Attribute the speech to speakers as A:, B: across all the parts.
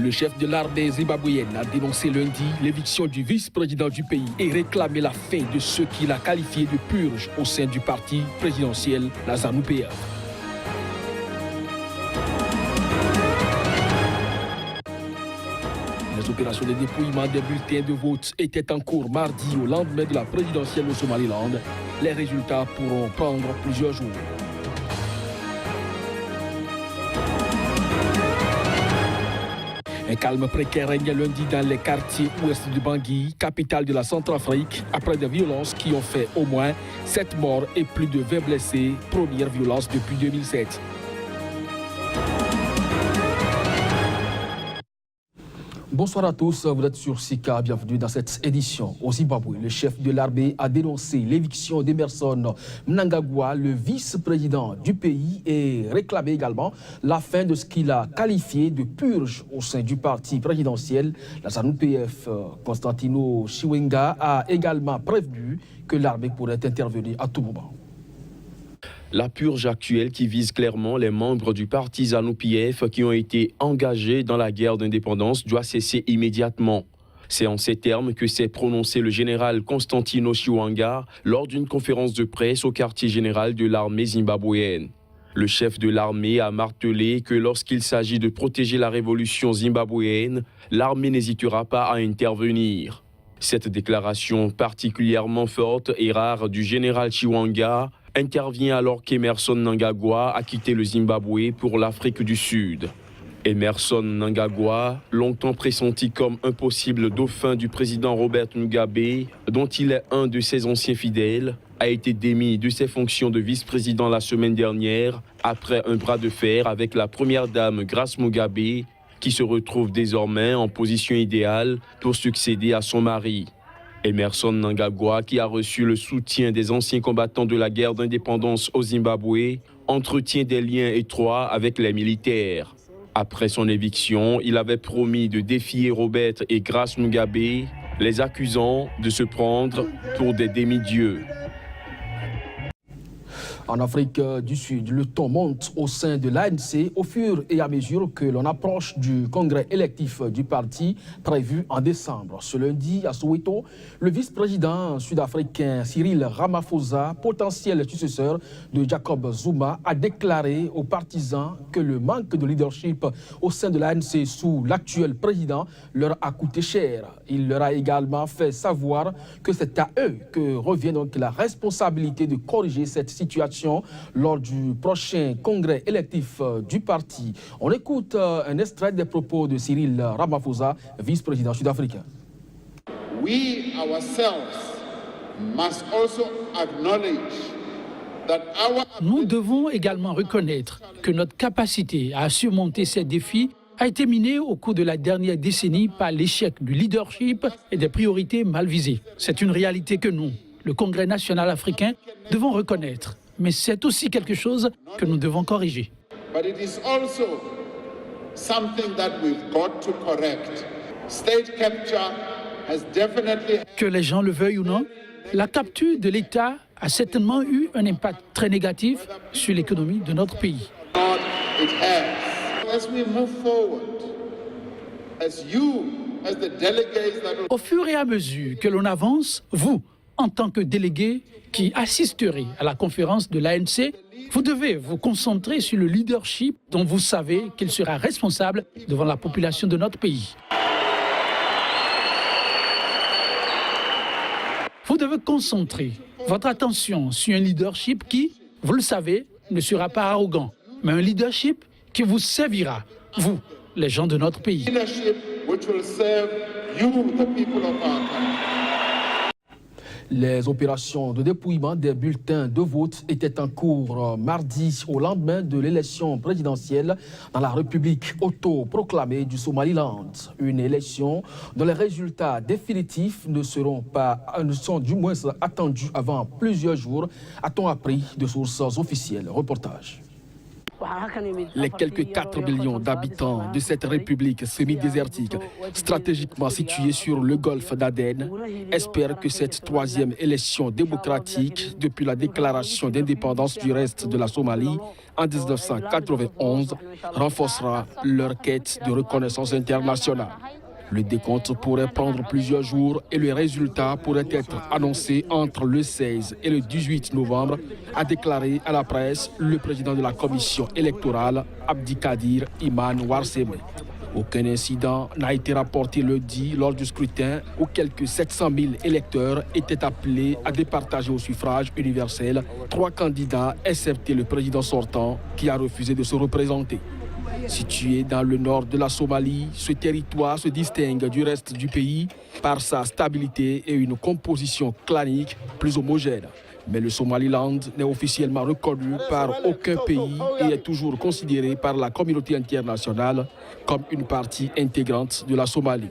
A: Le chef de l'armée zimbabwéenne a dénoncé lundi l'éviction du vice-président du pays et réclamé la fin de ce qu'il a qualifié de purge au sein du parti présidentiel, la ZANU-PF. Les opérations de dépouillement des bulletins de vote étaient en cours mardi au lendemain de la présidentielle au Somaliland. Les résultats pourront prendre plusieurs jours. Un calme précaire règne lundi dans les quartiers ouest du Bangui, capitale de la Centrafrique, après des violences qui ont fait au moins 7 morts et plus de 20 blessés, première violence depuis 2007. Bonsoir à tous, vous êtes sur Sika, bienvenue dans cette édition. Au Zimbabwe, le chef de l'armée a dénoncé l'éviction d'Emerson Mnangagwa, le vice-président du pays, et réclamé également la fin de ce qu'il a qualifié de purge au sein du parti présidentiel. La ZANU-PF, Constantino Chiwenga, a également prévenu que l'armée pourrait intervenir à tout moment.
B: La purge actuelle qui vise clairement les membres du parti ZANU-PF qui ont été engagés dans la guerre d'indépendance doit cesser immédiatement. C'est en ces termes que s'est prononcé le général Constantino Chiwenga lors d'une conférence de presse au quartier général de l'armée zimbabwéenne. Le chef de l'armée a martelé que lorsqu'il s'agit de protéger la révolution zimbabwéenne, l'armée n'hésitera pas à intervenir. Cette déclaration particulièrement forte et rare du général Chiwenga intervient alors qu'Emerson Mnangagwa a quitté le Zimbabwe pour l'Afrique du Sud. Emerson Mnangagwa, longtemps pressenti comme un possible dauphin du président Robert Mugabe, dont il est un de ses anciens fidèles, a été démis de ses fonctions de vice-président la semaine dernière après un bras de fer avec la première dame Grace Mugabe, qui se retrouve désormais en position idéale pour succéder à son mari. Emerson Mnangagwa, qui a reçu le soutien des anciens combattants de la guerre d'indépendance au Zimbabwe, entretient des liens étroits avec les militaires. Après son éviction, il avait promis de défier Robert et Grace Mugabe, les accusant de se prendre pour des demi-dieux.
A: En Afrique du Sud, le ton monte au sein de l'ANC au fur et à mesure que l'on approche du congrès électif du parti prévu en décembre. Ce lundi, à Soweto, le vice-président sud-africain Cyril Ramaphosa, potentiel successeur de Jacob Zuma, a déclaré aux partisans que le manque de leadership au sein de l'ANC sous l'actuel président leur a coûté cher. Il leur a également fait savoir que c'est à eux que revient donc la responsabilité de corriger cette situation lors du prochain congrès électif du parti. On écoute un extrait des propos de Cyril Ramaphosa, vice-président sud-africain.
C: We ourselves must also acknowledge that
D: Nous devons également reconnaître que notre capacité à surmonter ces défis a été minée au cours de la dernière décennie par l'échec du leadership et des priorités mal visées. C'est une réalité que nous, le Congrès national africain, devons reconnaître. Mais c'est aussi quelque chose que nous devons corriger.
C: But it is also something that we've got to correct. State capture has definitely...
D: Que les gens le veuillent ou non, la capture de l'État a certainement eu un impact très négatif sur l'économie de notre pays.
C: It has. As we move forward, as you, as the delegates that...
D: Au fur et à mesure que l'on avance, vous, en tant que délégué qui assisterez à la conférence de l'ANC, vous devez vous concentrer sur le leadership dont vous savez qu'il sera responsable devant la population de notre pays. Vous devez concentrer votre attention sur un leadership qui, vous le savez, ne sera pas arrogant, mais un leadership qui vous servira, vous, les gens de notre pays.
C: Leadership which will serve you, the people of our country.
A: Les opérations de dépouillement des bulletins de vote étaient en cours mardi au lendemain de l'élection présidentielle dans la République autoproclamée du Somaliland. Une élection dont les résultats définitifs ne sont du moins attendus avant plusieurs jours, a-t-on appris de sources officielles. Reportage. Les quelques 4 millions d'habitants de cette république semi-désertique, stratégiquement située sur le golfe d'Aden, espèrent que cette troisième élection démocratique depuis la déclaration d'indépendance du reste de la Somalie en 1991 renforcera leur quête de reconnaissance internationale. Le décompte pourrait prendre plusieurs jours et le résultat pourrait être annoncé entre le 16 et le 18 novembre, a déclaré à la presse le président de la commission électorale, Abdikadir Iman Warseme. Aucun incident n'a été rapporté lundi lors du scrutin où quelques 700 000 électeurs étaient appelés à départager au suffrage universel 3 candidats, excepté le président sortant qui a refusé de se représenter. Situé dans le nord de la Somalie, ce territoire se distingue du reste du pays par sa stabilité et une composition clanique plus homogène. Mais le Somaliland n'est officiellement reconnu par aucun pays et est toujours considéré par la communauté internationale comme une partie intégrante de la Somalie.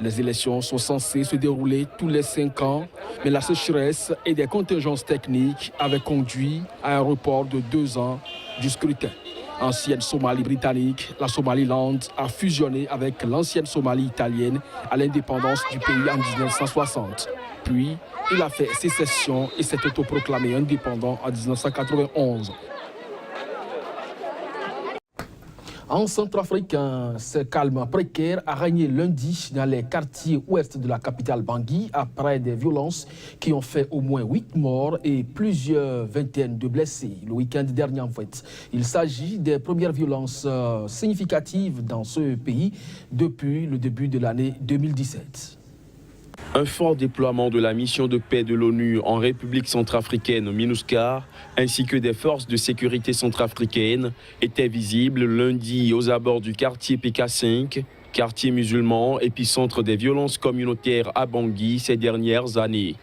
A: Les élections sont censées se dérouler tous les 5 ans, mais la sécheresse et des contingences techniques avaient conduit à un report de 2 ans du scrutin. Ancienne Somalie britannique, la Somaliland a fusionné avec l'ancienne Somalie italienne à l'indépendance du pays en 1960. Puis, il a fait sécession et s'est autoproclamé indépendant en 1991. En Centrafrique, ce calme précaire a régné lundi dans les quartiers ouest de la capitale Bangui après des violences qui ont fait au moins 8 morts et plusieurs vingtaines de blessés le week-end dernier en fait. Il s'agit des premières violences significatives dans ce pays depuis le début de l'année 2017.
B: Un fort déploiement de la mission de paix de l'ONU en République centrafricaine MINUSCA ainsi que des forces de sécurité centrafricaines étaient visibles lundi aux abords du quartier PK5, quartier musulman épicentre des violences communautaires à Bangui ces dernières années.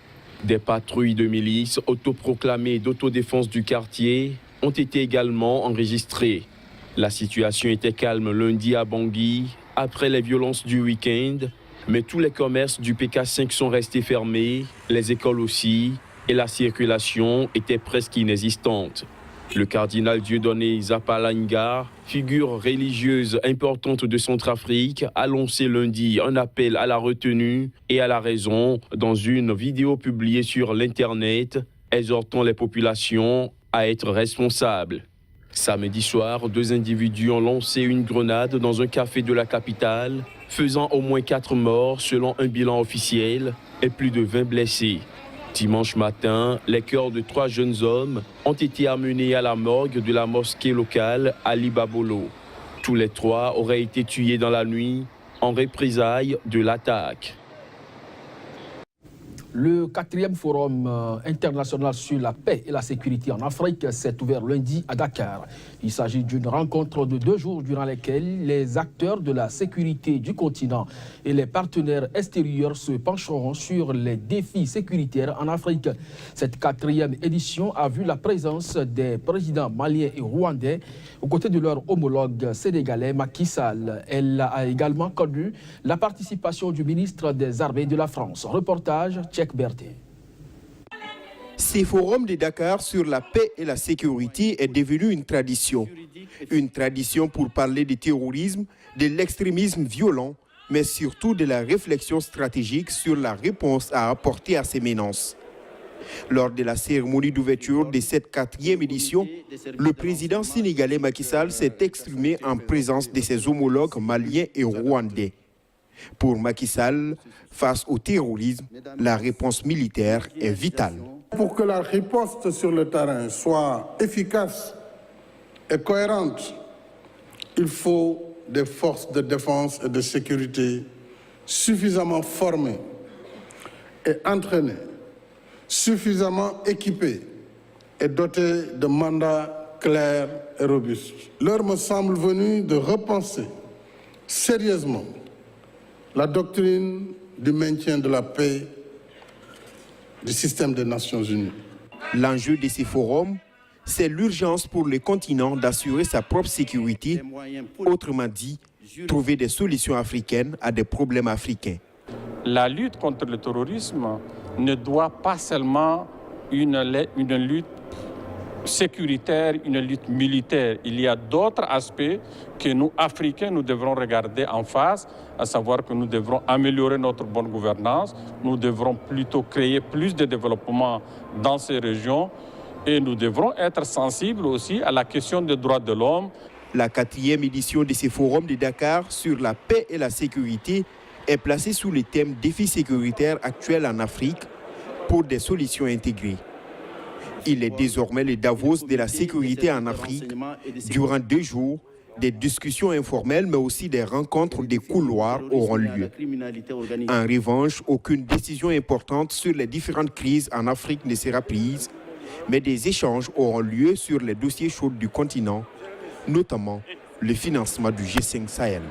B: Des patrouilles de milices autoproclamées d'autodéfense du quartier ont été également enregistrées. La situation était calme lundi à Bangui après les violences du week-end. Mais tous les commerces du PK5 sont restés fermés, les écoles aussi, et la circulation était presque inexistante. Le cardinal Dieudonné Zapalanga, figure religieuse importante de Centrafrique, a lancé lundi un appel à la retenue et à la raison dans une vidéo publiée sur l'Internet, exhortant les populations à être responsables. Samedi soir, 2 individus ont lancé une grenade dans un café de la capitale, faisant au moins 4 morts selon un bilan officiel et plus de 20 blessés. Dimanche matin, les corps de 3 jeunes hommes ont été amenés à la morgue de la mosquée locale Ali Babolo. Tous les 3 auraient été tués dans la nuit en représailles de l'attaque.
A: Le 4e forum international sur la paix et la sécurité en Afrique s'est ouvert lundi à Dakar. Il s'agit d'une rencontre de 2 jours durant lesquels les acteurs de la sécurité du continent et les partenaires extérieurs se pencheront sur les défis sécuritaires en Afrique. Cette 4e édition a vu la présence des présidents maliens et rwandais aux côtés de leur homologue sénégalais Macky Sall. Elle a également connu la participation du ministre des Armées de la France. Reportage Tchèque Berthe.
E: Ce forum de Dakar sur la paix et la sécurité est devenu une tradition. Une tradition pour parler du terrorisme, de l'extrémisme violent, mais surtout de la réflexion stratégique sur la réponse à apporter à ces menaces. Lors de la cérémonie d'ouverture de cette 4e édition, le président sénégalais Macky Sall s'est exprimé en présence de ses homologues maliens et rwandais. Pour Macky Sall, face au terrorisme, la réponse militaire est vitale.
F: Pour que la riposte sur le terrain soit efficace et cohérente, il faut des forces de défense et de sécurité suffisamment formées et entraînées, suffisamment équipées et dotées de mandats clairs et robustes. L'heure me semble venue de repenser sérieusement la doctrine du maintien de la paix du système des Nations Unies.
E: L'enjeu de ces forums, c'est l'urgence pour le continent d'assurer sa propre sécurité, autrement dit, trouver des solutions africaines à des problèmes africains.
G: La lutte contre le terrorisme ne doit pas seulement une lutte sécuritaire, une lutte militaire. Il y a d'autres aspects que nous, Africains, nous devrons regarder en face, à savoir que nous devrons améliorer notre bonne gouvernance, nous devrons plutôt créer plus de développement dans ces régions et nous devrons être sensibles aussi à la question des droits de l'homme.
E: La 4e édition de ce forum de Dakar sur la paix et la sécurité est placée sous le thème « Défis sécuritaires actuels en Afrique pour des solutions intégrées ». Il est désormais le Davos de la sécurité en Afrique. Durant 2 jours, des discussions informelles, mais aussi des rencontres des couloirs auront lieu. En revanche, aucune décision importante sur les différentes crises en Afrique ne sera prise, mais des échanges auront lieu sur les dossiers chauds du continent, notamment le financement du G5 Sahel.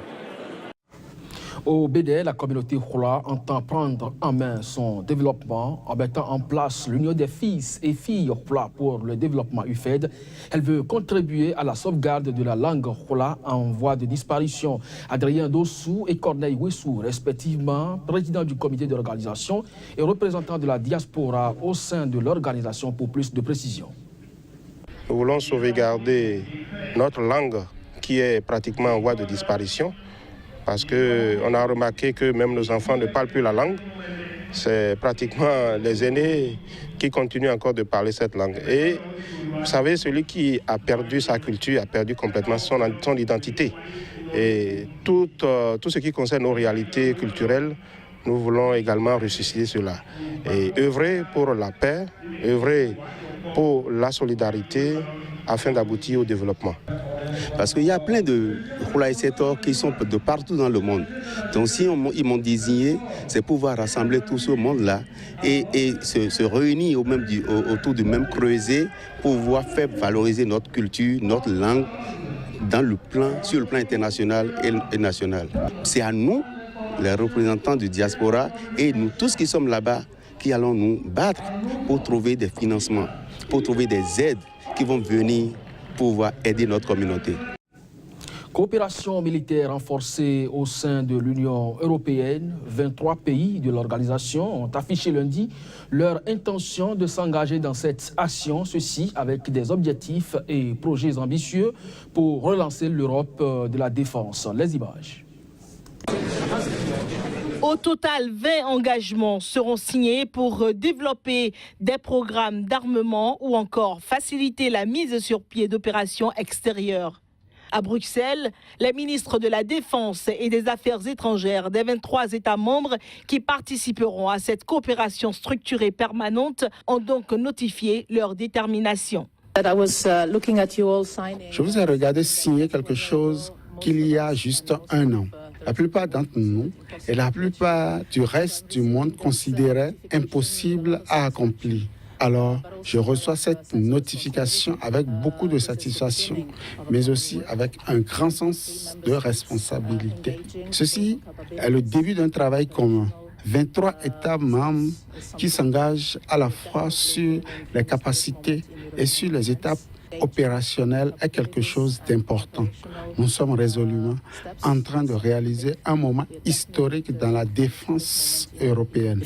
A: Au BD, la communauté Khola entend prendre en main son développement en mettant en place l'Union des fils et filles Khola pour le développement UFED. Elle veut contribuer à la sauvegarde de la langue Khola en voie de disparition. Adrien Dossou et Corneille Wessou, respectivement président du comité d'organisation et représentant de la diaspora au sein de l'organisation pour plus de précision.
H: Nous voulons sauvegarder notre langue qui est pratiquement en voie de disparition. Parce qu'on a remarqué que même nos enfants ne parlent plus la langue. C'est pratiquement les aînés qui continuent encore de parler cette langue. Et vous savez, celui qui a perdu sa culture a perdu complètement son identité. Et tout ce qui concerne nos réalités culturelles, nous voulons également ressusciter cela. Et œuvrer pour la paix, œuvrer pour la solidarité afin d'aboutir au développement.
I: Parce qu'il y a plein de Khola et Setor qui sont de partout dans le monde. Donc si ils m'ont désigné, c'est pouvoir rassembler tout ce monde-là et se réunir autour du même creuset pour pouvoir faire valoriser notre culture, notre langue sur le plan international et national. C'est à nous, les représentants du diaspora et nous tous qui sommes là-bas, qui allons nous battre pour trouver des financements, pour trouver des aides qui vont venir pouvoir aider notre communauté.
A: Coopération militaire renforcée au sein de l'Union européenne. 23 pays de l'organisation ont affiché lundi leur intention de s'engager dans cette action, ceci avec des objectifs et projets ambitieux pour relancer l'Europe de la défense. Les images.
J: Au total, 20 engagements seront signés pour développer des programmes d'armement ou encore faciliter la mise sur pied d'opérations extérieures. À Bruxelles, les ministres de la Défense et des Affaires étrangères des 23 États membres qui participeront à cette coopération structurée permanente ont donc notifié leur détermination.
K: Je vous ai regardé signer quelque chose qu'il y a juste 1 an. La plupart d'entre nous et la plupart du reste du monde considéraient impossible à accomplir. Alors, je reçois cette notification avec beaucoup de satisfaction, mais aussi avec un grand sens de responsabilité. Ceci est le début d'un travail commun. 23 États membres qui s'engagent à la fois sur les capacités et sur les étapes opérationnelles est quelque chose d'important. Nous sommes résolument en train de réaliser un moment historique dans la défense européenne.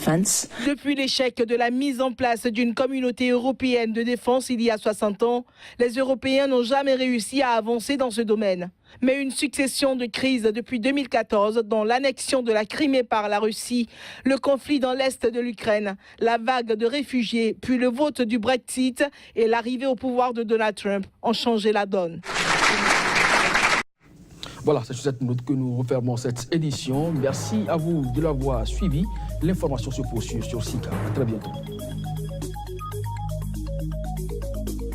J: Depuis l'échec de la mise en place d'une communauté européenne de défense il y a 60 ans, les Européens n'ont jamais réussi à avancer dans ce domaine. Mais une succession de crises depuis 2014, dont l'annexion de la Crimée par la Russie, le conflit dans l'est de l'Ukraine, la vague de réfugiés, puis le vote du Brexit et l'arrivée au pouvoir de Donald Trump ont changé la donne.
A: Voilà, c'est sur cette note que nous refermons cette édition. Merci à vous de l'avoir suivi. L'information se poursuit sur SICA. À très bientôt.